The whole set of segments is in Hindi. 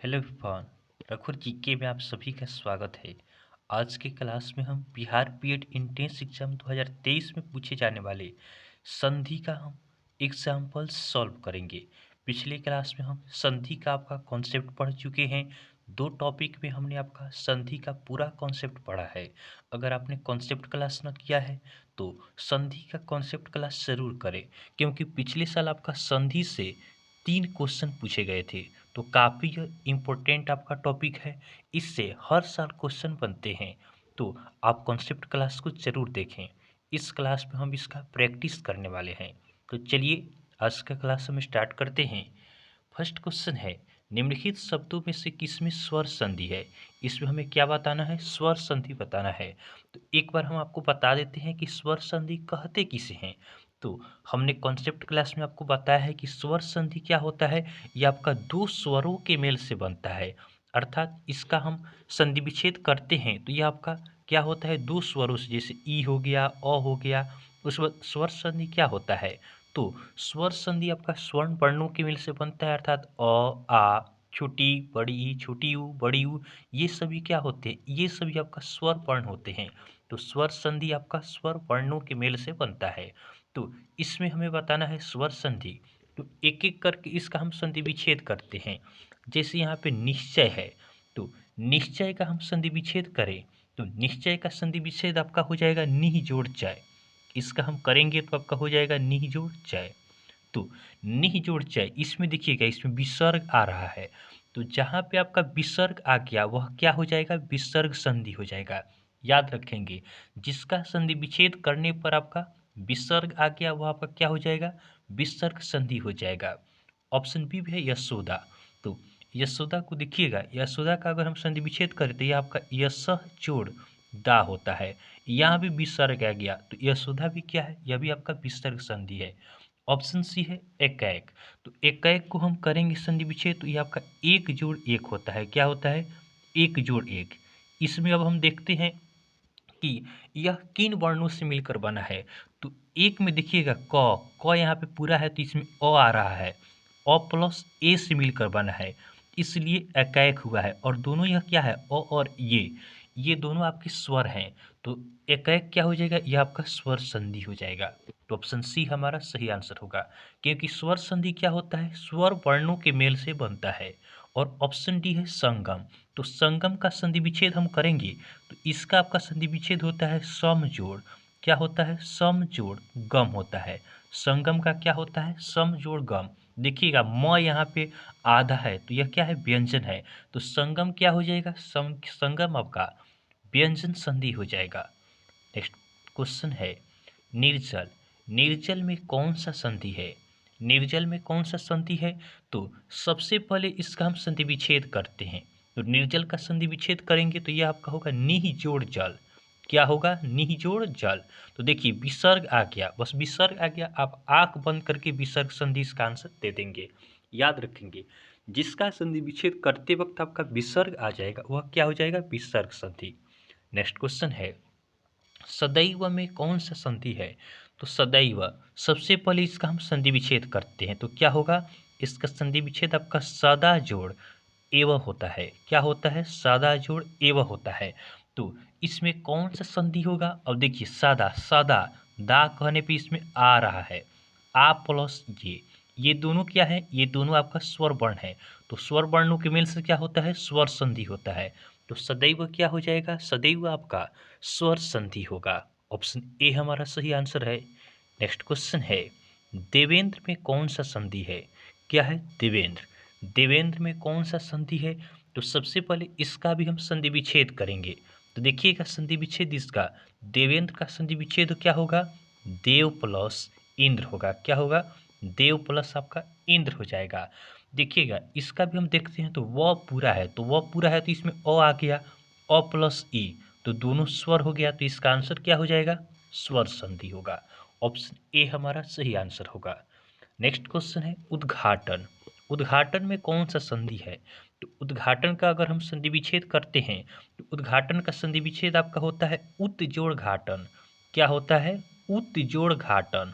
Hello everyone. रघुर जीके में आप सभी का स्वागत है। आज के क्लास में हम बिहार बीएड एंट्रेंस एग्जाम 2023 में पूछे जाने वाले संधि का हम एग्जाम्पल सॉल्व करेंगे। पिछले क्लास में हम संधि का आपका कॉन्सेप्ट पढ़ चुके हैं। दो टॉपिक में हमने आपका संधि का पूरा कॉन्सेप्ट पढ़ा है। अगर आपने कॉन्सेप्ट क्लास न किया है तो संधि का कॉन्सेप्ट क्लास ज़रूर करें, क्योंकि पिछले साल आपका संधि से 3 क्वेश्चन पूछे गए थे। तो काफ़ी इम्पोर्टेंट आपका टॉपिक है, इससे हर साल क्वेश्चन बनते हैं। तो आप कॉन्सेप्ट क्लास को ज़रूर देखें। इस क्लास में हम इसका प्रैक्टिस करने वाले हैं। तो चलिए आज का क्लास हम स्टार्ट करते हैं। फर्स्ट क्वेश्चन है, निम्नलिखित शब्दों में से किसमें स्वर संधि है। इसमें हमें क्या बताना है, स्वर संधि बताना है। तो एक बार हम आपको बता देते हैं कि स्वर संधि कहते किसे हैं। तो हमने कॉन्सेप्ट क्लास में आपको बताया है कि स्वर संधि क्या होता है। ये आपका दो स्वरों के मेल से बनता है, अर्थात इसका हम संधि विच्छेद करते हैं तो ये आपका क्या होता है, दो स्वरों से, जैसे ई हो गया, अ हो गया। उस वक्त स्वर संधि क्या होता है, तो स्वर संधि आपका स्वर्ण वर्णों के मेल से बनता है, अर्थात अ, आ, छोटी बड़ी ई, छोटी यू, बड़ी यू, ये सभी क्या होते हैं, ये सभी आपका स्वर वर्ण होते हैं। तो स्वर संधि आपका स्वर वर्णों के मेल से बनता है। तो इसमें हमें बताना है स्वर संधि। तो एक एक करके इसका हम संधि विच्छेद करते हैं। जैसे यहाँ पे निश्चय है, तो निश्चय का हम संधि विच्छेद करें तो निश्चय का संधि विच्छेद आपका हो जाएगा निह जोड़ चय। इसका हम करेंगे तो आपका हो जाएगा निह जोड़ चय। तो निह जोड़ चय, इसमें देखिएगा इसमें विसर्ग आ रहा है, तो जहाँ पे आपका विसर्ग आ गया वह क्या हो जाएगा, विसर्ग संधि हो जाएगा। याद रखेंगे, जिसका संधि विच्छेद करने पर आपका विसर्ग आ गया वह आपका क्या हो जाएगा, विसर्ग संधि हो जाएगा। ऑप्शन बी भी है यशोदा। तो यशोदा को देखिएगा, यशोदा का अगर हम संधि विच्छेद करें तो यह आपका यश जोड़ दा होता है, यहाँ भी विसर्ग आ गया तो यशोदा भी क्या है, यह भी आपका विसर्ग संधि है। ऑप्शन सी है एकाएक। तो एकाएक को हम करेंगे संधि विच्छेद तो ये आपका एक जोड़ एक होता है, क्या होता है, एक जोड़ एक। इसमें अब हम देखते हैं कि यह किन वर्णों से मिलकर बना है। तो एक में देखिएगा क यहाँ पे पूरा है तो इसमें अ आ रहा है, अ प्लस ए से मिलकर बना है, इसलिए एकाएक हुआ है। और दोनों यह क्या है, अ और ये दोनों आपके स्वर हैं, तो एकाएक क्या हो जाएगा, यह आपका स्वर संधि हो जाएगा। तो ऑप्शन सी हमारा सही आंसर होगा, क्योंकि स्वर संधि क्या होता है, स्वर वर्णों के मेल से बनता है। और ऑप्शन डी है संगम। तो संगम का संधि विच्छेद हम करेंगे तो इसका आपका संधि विच्छेद होता है सम जोड़, क्या होता है, सम जोड़ गम होता है। संगम का क्या होता है, सम जोड़ गम। देखिएगा म यहाँ पे आधा है तो यह क्या है, व्यंजन है, तो संगम क्या हो जाएगा, संगम आपका व्यंजन संधि हो जाएगा। नेक्स्ट क्वेश्चन है, निर्जल, निर्जल में कौन सा संधि है। निर्जल में कौन सा संधि है, तो सबसे पहले इसका हम संधि विच्छेद करते हैं। तो निर्जल का संधि विच्छेद करेंगे तो यह आपका होगा निह जोड़ जल, क्या होगा, निह जोड़ जल। तो देखिए विसर्ग आ गया, बस विसर्ग आ गया, आप आंख बंद करके विसर्ग संधि इसका आंसर दे देंगे। याद रखेंगे, जिसका संधि विच्छेद करते वक्त आपका विसर्ग आ जाएगा वह क्या हो जाएगा, विसर्ग संधि। नेक्स्ट क्वेश्चन है, सदैव में कौन सा संधि है। तो सदैव, सबसे पहले इसका हम संधि विच्छेद करते हैं तो क्या होगा, इसका संधि विच्छेद आपका सदा जोड़ एव होता है, क्या होता है, सदा जोड़ एव होता है। तो इसमें कौन सा संधि होगा, अब देखिए सादा सादा, दा कहने पे इसमें आ रहा है, आ प्लस ये दोनों क्या है, ये दोनों आपका स्वर वर्ण है। तो स्वर वर्णों के मेल से क्या होता है, स्वर संधि होता है। तो सदैव क्या हो जाएगा, सदैव आपका स्वर संधि होगा। ऑप्शन ए हमारा सही आंसर है। नेक्स्ट क्वेश्चन है, देवेंद्र में कौन सा संधि है। क्या है, देवेंद्र, देवेंद्र में कौन सा संधि है। तो सबसे पहले इसका भी हम संधि विच्छेद करेंगे। तो देखिएगा संधि विच्छेद इसका, देवेंद्र का संधि विच्छेद क्या होगा, देव प्लस इंद्र होगा, क्या होगा, देव प्लस आपका इंद्र हो जाएगा। देखिएगा इसका भी हम देखते हैं तो वह पूरा है, तो वह पूरा है तो इसमें अ आ गया, अ प्लस ई, तो दोनों स्वर हो गया, तो इसका आंसर क्या हो जाएगा, स्वर संधि होगा। ऑप्शन ए हमारा सही आंसर होगा। नेक्स्ट क्वेश्चन है, उद्घाटन, उद्घाटन में कौन सा संधि है। तो उद्घाटन का अगर हम संधि विच्छेद करते हैं तो उद्घाटन का संधि विच्छेद आपका होता है उत जोड़ घाटन, क्या होता है, उत जोड़ घाटन।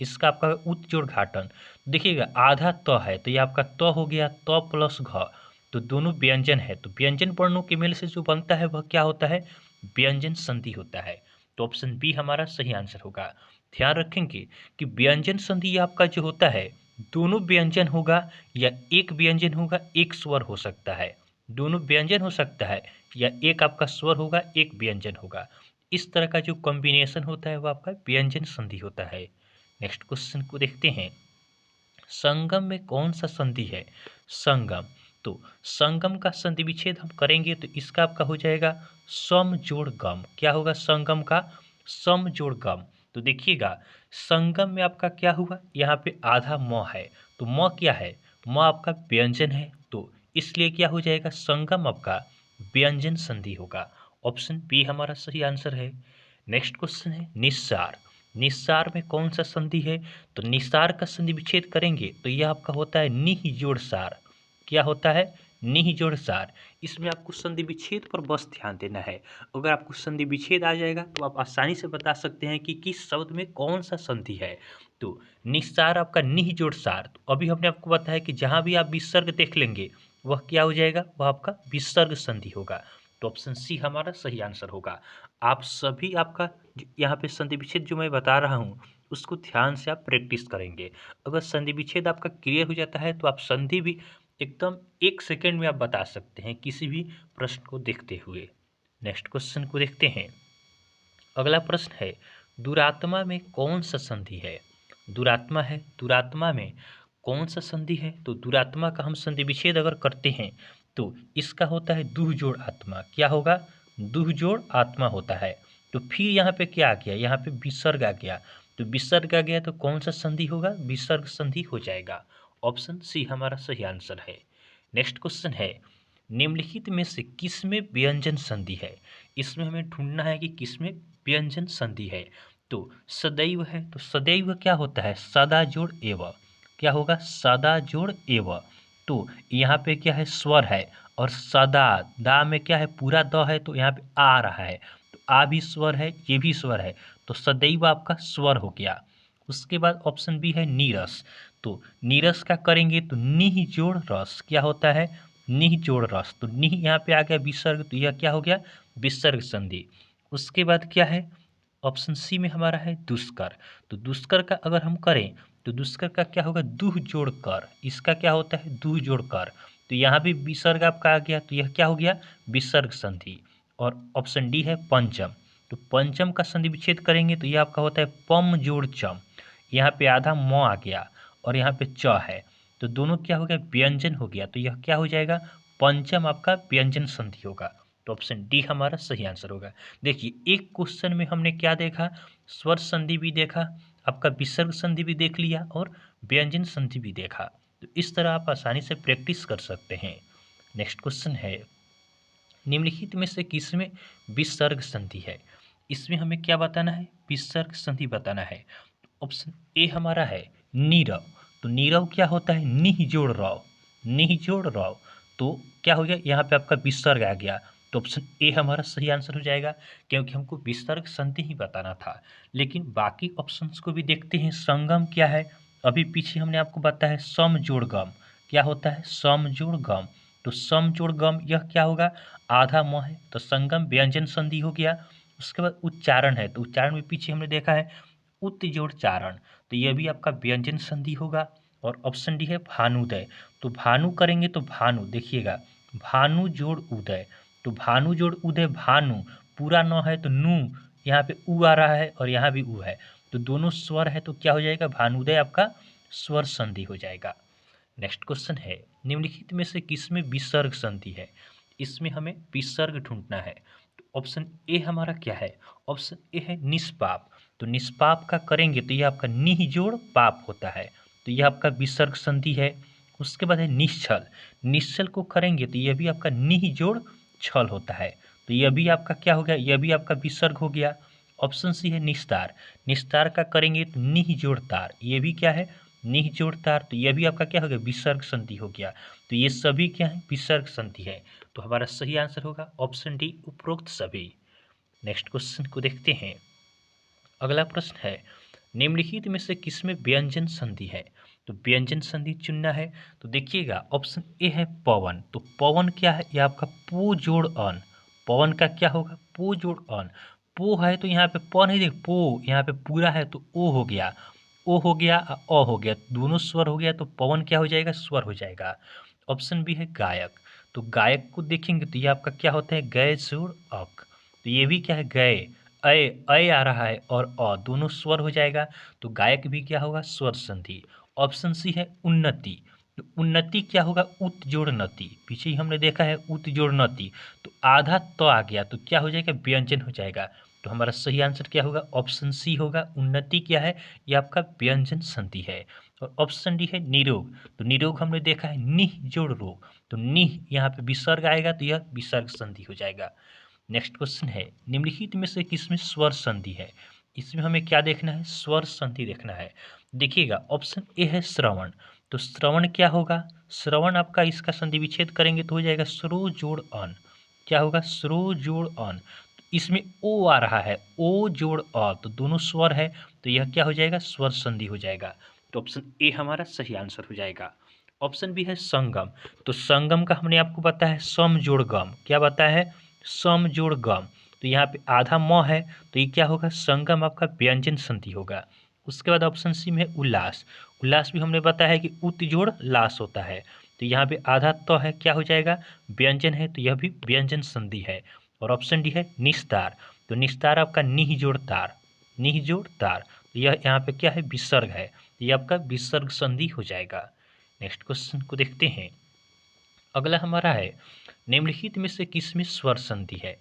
इसका आपका उत जोड़ घाटन, देखिएगा आधा त है तो ये आपका त हो गया, त प्लस घ, तो दोनों व्यंजन है, तो व्यंजन वर्णों के मेल से जो बनता है वह क्या होता है, व्यंजन संधि होता है। तो ऑप्शन बी हमारा सही आंसर होगा। ध्यान रखेंगे कि व्यंजन संधि आपका जो होता है, दोनों व्यंजन होगा या एक व्यंजन होगा, एक स्वर हो सकता है। दोनों व्यंजन हो सकता है या एक आपका स्वर होगा, एक व्यंजन होगा। इस तरह का जो कॉम्बिनेशन होता है वो आपका व्यंजन संधि होता है। नेक्स्ट क्वेश्चन को देखते हैं। संगम में कौन सा संधि है, संगम। तो संगम का संधि विच्छेद हम करेंगे तो इसका आपका हो जाएगा सम जोड़ गम। क्या होगा संगम का, सम जोड़ गम। तो देखिएगा संगम में आपका क्या हुआ, यहाँ पे आधा म है, तो म क्या है, म आपका व्यंजन है, तो इसलिए क्या हो जाएगा, संगम आपका व्यंजन संधि होगा। ऑप्शन बी हमारा सही आंसर है। नेक्स्ट क्वेश्चन है निस्सार। निस्सार में कौन सा संधि है, तो निस्सार का संधि विच्छेद करेंगे तो यह आपका होता है निह जोड़ सार। क्या होता है, निह जोड़ सार। इसमें आपको संधि विच्छेद पर बस ध्यान देना है। अगर आपको संधि विच्छेद आ जाएगा तो आप आसानी से बता सकते हैं कि किस शब्द में कौन सा संधि है। तो निस्सार आपका निह जोड़ सार, तो अभी हमने आपको बताया कि जहां भी आप विसर्ग देख लेंगे वह क्या हो जाएगा, वह आपका विसर्ग संधि होगा। तो ऑप्शन सी हमारा सही आंसर होगा। आप सभी आपका यहाँ पे संधि विच्छेद जो मैं बता रहा हूँ उसको ध्यान से आप प्रैक्टिस करेंगे। अगर संधि विच्छेद आपका क्लियर हो जाता है तो आप संधि भी एकदम 1 सेकेंड में आप बता सकते हैं किसी भी प्रश्न को देखते हुए। नेक्स्ट क्वेश्चन को देखते हैं। अगला प्रश्न है दुरात्मा में कौन सा संधि है। दुरात्मा है, दुरात्मा में कौन सा संधि है, तो दुरात्मा का हम संधि विच्छेद अगर करते हैं तो इसका होता है दुह जोड़ आत्मा। क्या होगा, दुह जोड़ आत्मा होता है। तो फिर यहाँ पे क्या आ गया, यहाँ पे विसर्ग आ गया, तो विसर्ग आ गया तो कौन सा संधि होगा, विसर्ग संधि हो जाएगा। ऑप्शन सी हमारा सही आंसर है। नेक्स्ट क्वेश्चन है निम्नलिखित में से किसमें व्यंजन संधि है। इसमें हमें ढूंढना है कि किसमें व्यंजन संधि है। तो सदैव है, तो सदैव क्या होता है, सदा जोड़ एव। क्या होगा, सदा जोड़ एव। तो यहाँ पे क्या है, स्वर है, और सदा दा में क्या है, पूरा द है, तो यहाँ पे आ रहा है, तो आ भी स्वर है, ये भी स्वर है, तो सदैव आपका स्वर हो गया। उसके बाद ऑप्शन बी है नीरस। तो नीरस का करेंगे तो निह जोड़ रस। क्या होता है, निह जोड़ रस, तो निह यहाँ पे आ गया विसर्ग, तो यह क्या हो गया, विसर्ग संधि। उसके बाद क्या है, ऑप्शन सी में हमारा है दुष्कर। तो दुष्कर का अगर हम करें तो दुष्कर का क्या होगा, दुह जोड़ कर। इसका क्या होता है, दुह जोड़ कर, तो यहाँ भी विसर्ग आपका आ गया, तो यह क्या हो गया, विसर्ग संधि। और ऑप्शन डी है पंचम। तो पंचम का संधि विच्छेद करेंगे तो यह आपका होता है पम जोड़ चम। यहाँ पे आधा म आ गया और यहाँ पे च है, तो दोनों क्या हो गया, व्यंजन हो गया, तो यह क्या हो जाएगा, पंचम आपका व्यंजन संधि होगा। तो ऑप्शन डी हमारा सही आंसर होगा। देखिए एक क्वेश्चन में हमने क्या देखा, स्वर संधि भी देखा, आपका विसर्ग संधि भी देख लिया और व्यंजन संधि भी देखा। तो इस तरह आप आसानी से प्रैक्टिस कर सकते हैं। नेक्स्ट क्वेश्चन है निम्नलिखित में से किसमें विसर्ग संधि है। इसमें हमें क्या बताना है, विसर्ग संधि बताना है। ऑप्शन ए हमारा है नीरव। तो नीरव क्या होता है, निह जोड़ रव, निह जोड़ रव, तो क्या हो गया, यहाँ पे आपका विसर्ग आ गया, तो ऑप्शन ए हमारा सही आंसर हो जाएगा, क्योंकि हमको विसर्ग संधि ही बताना था। लेकिन बाकी ऑप्शंस को भी देखते हैं। संगम क्या है, अभी पीछे हमने आपको बताया सम जोड़ गम। क्या होता है, सम जोड़ गम, तो सम जोड़ गम यह क्या होगा, आधा म है, तो संगम व्यंजन संधि हो गया। उसके बाद उच्चारण है, तो उच्चारण में पीछे हमने देखा है उत जोड़ चारण, तो यह भी आपका व्यंजन संधि होगा। और ऑप्शन डी है भानुदय। तो भानु करेंगे तो भानु, देखिएगा भानु जोड़ उदय, तो भानु जोड़ उदय, भानु पूरा न है तो नू, यहाँ पे उ आ रहा है और यहाँ भी उ है, तो दोनों स्वर है, तो क्या हो जाएगा, भानुदय आपका स्वर संधि हो जाएगा। नेक्स्ट क्वेश्चन है निम्नलिखित में से किसमें विसर्ग संधि है। इसमें हमें विसर्ग ढूंढना है। तो ऑप्शन ए हमारा क्या है, ऑप्शन ए है निष्पाप। तो निष्पाप का करेंगे तो यह आपका निह जोड़ पाप होता है, तो यह आपका विसर्ग संधि है। उसके बाद है निश्चल। निश्चल को करेंगे तो यह भी आपका निह जोड़ छल होता है, तो यह भी आपका क्या हो गया, यह भी आपका विसर्ग हो गया। ऑप्शन सी है निस्तार। निस्तार का करेंगे तो निह जोड़ तार, ये भी क्या है, निह जोड़ तार, तो यह भी आपका क्या हो गया, विसर्ग संधि हो गया। तो ये सभी क्या है, विसर्ग संधि है। तो हमारा सही आंसर होगा ऑप्शन डी उपरोक्त सभी। नेक्स्ट क्वेश्चन को देखते हैं। अगला प्रश्न है निम्नलिखित में से किसमें व्यंजन संधि है। तो व्यंजन संधि चुनना है। तो देखिएगा ऑप्शन ए है पवन। तो पवन क्या है, ये आपका पो जोड़ अन। पवन का क्या होगा, पो जोड़ अन। पो है तो यहाँ पे प नहीं, देख पो यहाँ पे पूरा है तो ओ हो गया, ओ हो गया, अ हो गया, दोनों स्वर हो गया, तो पवन क्या हो जाएगा, स्वर हो जाएगा। ऑप्शन बी है गायक। तो गायक को देखेंगे तो ये आपका क्या होता है, गए जोड़ अक। तो ये भी क्या है, गए, अय आ रहा है और अ दोनों स्वर हो जाएगा। तो गायक भी क्या होगा, स्वर संधि। ऑप्शन सी है उन्नति। तो उन्नति क्या होगा, उत जोड़ नति। पीछे ही हमने देखा है उत जोड़ नति। तो आधा तो आ गया तो क्या हो जाएगा, व्यंजन हो जाएगा। तो हमारा सही आंसर क्या होगा, ऑप्शन सी होगा। उन्नति क्या है, ये आपका व्यंजन संधि है। और ऑप्शन डी है निरोग। तो निरोग हमने देखा है निह जोड़ रोग। तो निह यहाँ पे विसर्ग आएगा तो यह विसर्ग संधि हो जाएगा। नेक्स्ट क्वेश्चन है, निम्नलिखित में से किसमें स्वर संधि है। इसमें हमें क्या देखना है, स्वर संधि देखना है। देखिएगा ऑप्शन ए है श्रवण। तो श्रवण क्या होगा, श्रवण आपका इसका संधि विच्छेद करेंगे तो हो जाएगा श्रो जोड़ अन। क्या होगा, श्रो जोड़ अन। तो इसमें ओ आ रहा है, ओ जोड़ अ, तो दोनों स्वर है तो यह क्या हो जाएगा, स्वर संधि हो जाएगा। तो ऑप्शन ए हमारा सही आंसर हो जाएगा। ऑप्शन बी है संगम। तो संगम का हमने आपको बताया है सम जोड़ गम। क्या बताया है, सम जोड़ गम। तो यहाँ पे आधा म है तो ये क्या होगा, संगम आपका व्यंजन संधि होगा। उसके बाद ऑप्शन सी में है उल्लास। उल्लास भी हमने बताया है कि उत जोड़ लास होता है। तो यहाँ पे आधा तो है, क्या हो जाएगा, व्यंजन है तो यह भी व्यंजन संधि है। और ऑप्शन डी है निस्तार। तो निस्तार आपका निह जोड़ तार, निह जोड़ तार। तो यह यहाँ पे क्या है, विसर्ग है। तो ये आपका विसर्ग संधि हो जाएगा। नेक्स्ट क्वेश्चन को देखते हैं। अगला हमारा है, निम्नलिखित में से किसमें स्वर संधि है।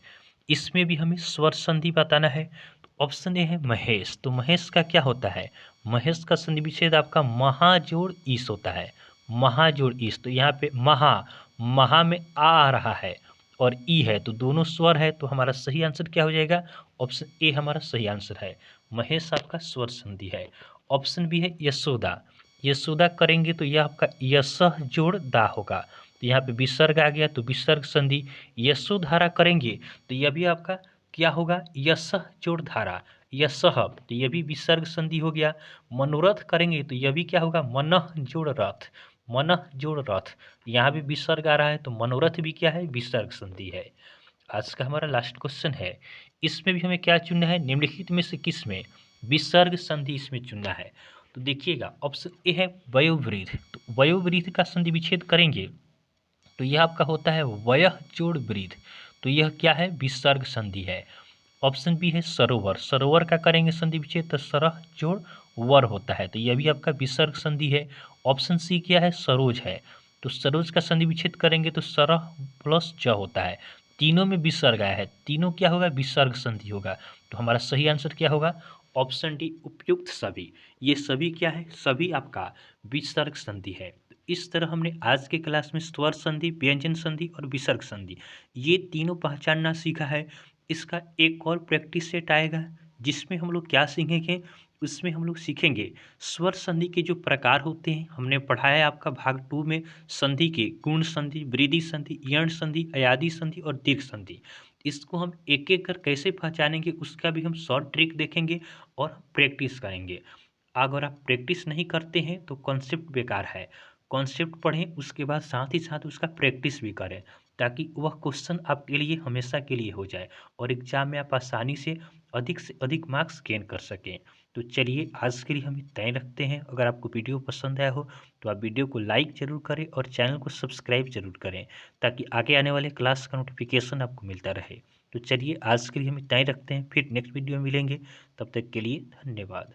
इसमें भी हमें स्वर संधि बताना है। तो ऑप्शन ए है महेश। तो महेश का क्या होता है, महेश का संधि विच्छेद आपका महाजोड़ ईस होता है, महाजोड़ ईस। तो यहाँ पे महा, महा में आ रहा है और ई है तो दोनों स्वर है। तो हमारा सही आंसर क्या हो जाएगा, ऑप्शन ए हमारा सही आंसर है। महेश आपका स्वर संधि है। ऑप्शन बी है यशोदा। यशोदा करेंगे तो यह आपका यशः जोड़ दा होगा। तो यहाँ पे विसर्ग आ गया तो विसर्ग संधि। यशोधारा करेंगे तो यह भी आपका क्या होगा, यशः जोड़ धारा, यशः, तो यह भी विसर्ग संधि हो गया। मनोरथ करेंगे तो यह भी क्या होगा, मनः जोड़ रथ, मनः जोड़ रथ। यहाँ भी विसर्ग आ रहा है तो मनोरथ भी क्या है, विसर्ग संधि है। आज का हमारा लास्ट क्वेश्चन है, इसमें भी हमें क्या चुनना है, निम्नलिखित में से किसमें विसर्ग संधि इसमें चुनना है। तो देखिएगा ऑप्शन ए है वयोवृद्ध। तो वयोवृद्ध का संधि विच्छेद करेंगे तो यह आपका होता है वयः जोड़ वृद्ध। तो यह क्या है, विसर्ग संधि है। ऑप्शन बी है सरोवर। सरोवर का करेंगे संधि विच्छेद तो सरह जोड़ वर होता है। तो यह भी आपका विसर्ग संधि है। ऑप्शन सी क्या है, सरोज है। तो सरोज का संधि विच्छेद करेंगे तो सरह प्लस ज होता है। तीनों में विसर्ग आया है, तीनों क्या होगा, विसर्ग संधि होगा। तो हमारा सही आंसर क्या होगा, ऑप्शन डी उपयुक्त सभी। ये सभी क्या है, सभी आपका विसर्ग संधि है। इस तरह हमने आज के क्लास में स्वर संधि, व्यंजन संधि और विसर्ग संधि ये तीनों पहचानना सीखा है। इसका एक और प्रैक्टिस सेट आएगा जिसमें हम लोग क्या सीखेंगे, उसमें हम लोग सीखेंगे स्वर संधि के जो प्रकार होते हैं। हमने पढ़ाया है आपका भाग 2 में संधि के गुण संधि, वृद्धि संधि, यण संधि, अयादि संधि और दीर्घ संधि। इसको हम एक एक कर कैसे पहचानेंगे उसका भी हम शॉर्ट ट्रिक देखेंगे और प्रैक्टिस करेंगे। अगर आप प्रैक्टिस नहीं करते हैं तो कॉन्सेप्ट बेकार है। कॉन्सेप्ट पढ़ें उसके बाद साथ ही साथ उसका प्रैक्टिस भी करें ताकि वह क्वेश्चन आपके लिए हमेशा के लिए हो जाए और एग्जाम में आप आसानी से अधिक मार्क्स गेन कर सकें। तो चलिए आज के लिए हम इतना ही रखते हैं। अगर आपको वीडियो पसंद आया हो तो आप वीडियो को लाइक ज़रूर करें और चैनल को सब्सक्राइब ज़रूर करें ताकि आगे आने वाले क्लास का नोटिफिकेशन आपको मिलता रहे। तो चलिए आज के लिए हम इतना ही रखते हैं, फिर नेक्स्ट वीडियो में मिलेंगे। तब तक के लिए धन्यवाद।